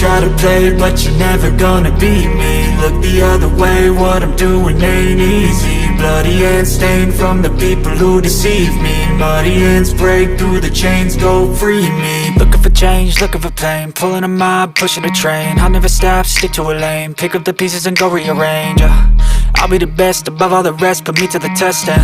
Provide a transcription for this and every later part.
try to play, but you're never gonna beat me. Look the other way, what I'm doing ain't easy. Bloody hands stained from the people who deceive me. Muddy hands break through the chains, go free me. Looking for change, looking for pain, pulling a mob, pushing a train. I'll never stop, stick to a lane, pick up the pieces and go rearrange. I'll be the best above all the rest, put me to the test and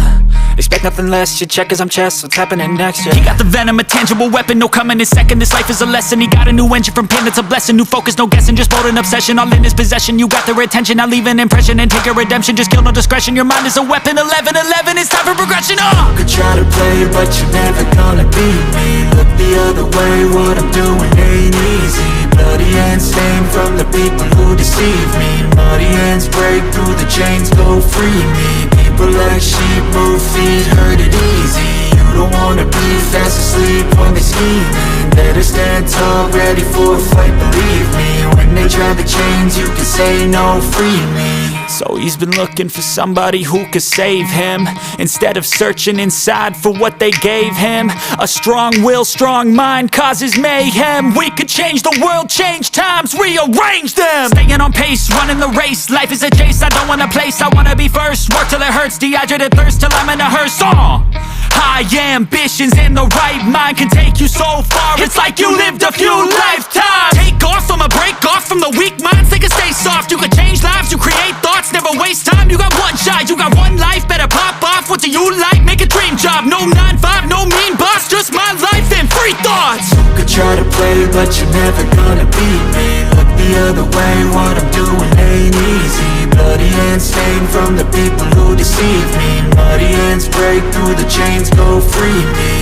expect nothing less. You check as I'm chess, what's happening next? He got the venom, a tangible weapon, no coming in second. This life is a lesson, he got a new engine from pain, it's a blessing. New focus, no guessing, just bold and obsession, all in his possession. You got their attention, I'll leave an impression and take a redemption. Just kill, no discretion, your mind is a weapon. 11-11, it's time for progression. You could try to play, but you're never gonna beat me. Look the other way, what I'm doing ain't easy. Bloody hands stained from the people who deceive me. Muddy hands break through the chains, go free me. People like sheep move feet, hurt it easy. You don't wanna be fast asleep when they're scheming. Better stand tall, ready for a fight, believe me. When they try the chains, you can say no, free me. So he's been looking for somebody who could save him, instead of searching inside for what they gave him. A strong will, strong mind causes mayhem. We could change the world, change times, rearrange them. Staying on pace, running the race. Life is a chase, I don't want a place, I wanna be first. Work till it hurts, dehydrated thirst till I'm in a hearse. High ambitions and the right mind can take you so far. It's like you lived a few lifetimes. Take off from a break off from the weak minds, they can stay soft. You can change lives, you create thoughts, never waste time. You got one shot, you got one life, better pop off. What do you like? Make a dream job. No 9-5, no mean boss, just my life and free thoughts. You could try to play, but you're never gonna beat me. Look the other way, what I'm doing ain't easy. Bloody hands stained from the people who deceive me. Muddy hands break through the chains, go free me.